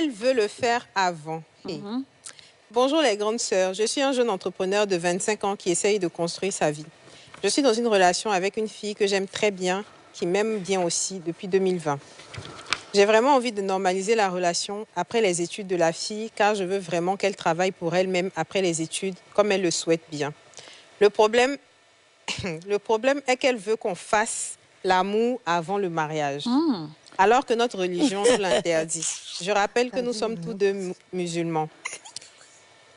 Elle veut le faire avant. Bonjour les grandes sœurs, je suis un jeune entrepreneur de 25 ans qui essaye de construire sa vie. Je suis dans une relation avec une fille que j'aime très bien, qui m'aime bien aussi depuis 2020. J'ai vraiment envie de normaliser la relation après les études de la fille, car je veux vraiment qu'elle travaille pour elle-même après les études, comme elle le souhaite bien. Le problème est qu'elle veut qu'on fasse l'amour avant le mariage, alors que notre religion nous l'interdit. Je rappelle que nous sommes tous deux musulmans.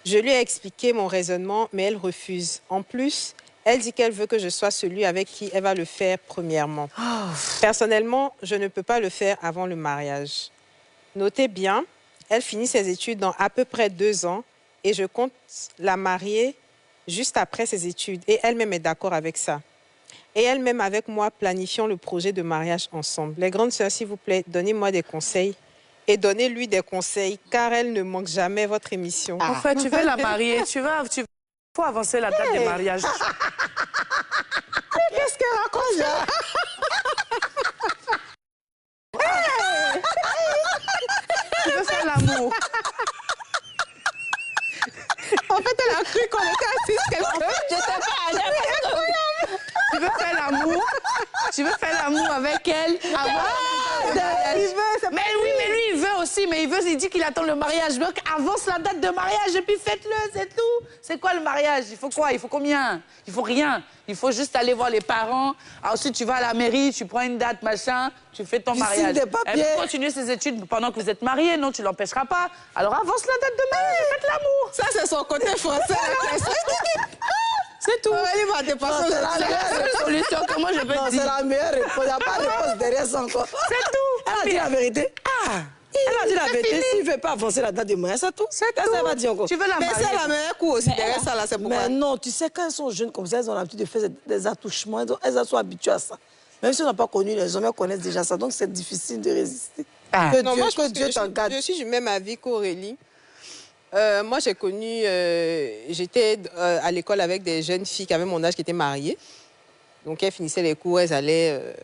Je lui ai expliqué mon raisonnement, mais elle refuse. En plus, elle dit qu'elle veut que je sois celui avec qui elle va le faire premièrement. Personnellement, je ne peux pas le faire avant le mariage. Notez bien, elle finit ses études dans à peu près 2 ans et je compte la marier juste après ses études. Et elle-même est d'accord avec ça. Et elle-même avec moi planifions le projet de mariage ensemble. Les grandes sœurs, s'il vous plaît, donnez-moi des conseils. Et donnez-lui des conseils, car elle ne manque jamais votre émission. En fait, tu veux la marier, faut avancer la date de mariage. Mais qu'est-ce qu'elle raconte là? Tu veux faire l'amour. En fait, elle a cru qu'on était assis quelque chose. Je sais pas, Tu veux faire l'amour. Tu veux faire l'amour avec elle avant. Mais oui, mais lui, il veut aussi. Mais il dit qu'il attend le mariage. Donc, avance la date de mariage et puis faites-le, c'est tout. C'est quoi le mariage? Il faut quoi? Il faut combien? Il faut rien. Il faut juste aller voir les parents. Ensuite, tu vas à la mairie, tu prends une date, machin, tu fais ton mariage. Elle peut continuer ses études pendant que vous êtes mariés. Non, tu ne l'empêcheras pas. Alors, avance la date de mariage et faites l'amour. Ça, c'est son côté français. C'est tout. Il va dépasser la seule solution. Comment je peux dire? C'est la meilleure réponse. Il n'y a pas de réponse derrière ça encore. C'est tout. Elle a dit la vérité. Elle a dit la vérité. S'il ne veut pas avancer la date de mariage, c'est tout. C'est tout. Ça va dire encore. Tu veux la marier? Mais c'est la meilleure coup aussi derrière ça, là, c'est pourquoi. Mais non, tu sais, quand elles sont jeunes comme ça, elles ont l'habitude de faire des attouchements. Elles sont habituées à ça. Même si on n'a pas connu, les hommes connaissent déjà ça. Donc, c'est difficile de résister. Que Dieu t'en garde. Je suis du même avis qu'Aurélie. Moi, j'ai connu, j'étais à l'école avec des jeunes filles qui avaient mon âge, qui étaient mariées. Donc, elles finissaient les cours, elles allaient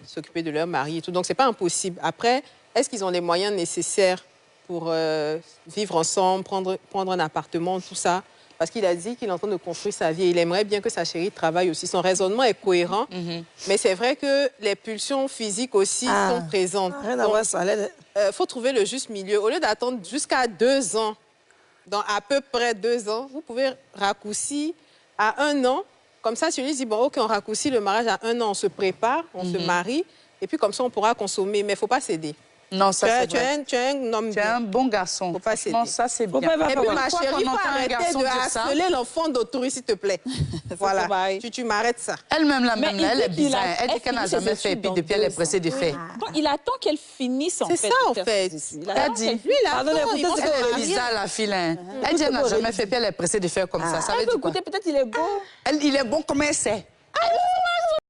s'occuper de leur mari et tout. Donc, c'est pas impossible. Après, est-ce qu'ils ont les moyens nécessaires pour vivre ensemble, prendre un appartement, tout ça? Parce qu'il a dit qu'il est en train de construire sa vie et il aimerait bien que sa chérie travaille aussi. Son raisonnement est cohérent, mais c'est vrai que les pulsions physiques aussi sont présentes. Rien à voir ça. Faut trouver le juste milieu. Au lieu d'attendre jusqu'à 2 ans, dans à peu près 2 ans, vous pouvez raccourcir à 1 an. Comme ça, si on lui dit, bon, OK, on raccourcit le mariage à 1 an, on se prépare, on se marie, et puis comme ça, on pourra consommer. Mais il ne faut pas céder. Non, ça c'est vrai. Tu es un homme bien. Tu es un bon garçon. Faut pas céder. Ça, c'est bien. Et puis, ma chérie, il faut arrêter de harceler l'enfant d'autrui, s'il te plaît. Voilà, tu m'arrêtes ça. Elle-même, elle est bizarre. Elle dit qu'elle n'a jamais fait, et puis depuis, elle est pressée de faire. Bon, il attend qu'elle finisse, en fait. C'est ça, en fait. Elle dit. Lui, là, elle est bizarre, la fille. Elle dit qu'elle n'a jamais fait, puis elle est pressée de faire comme ça. Ça veut dire quoi? Écoutez, peut-être il est beau. Il est bon comme elle sait.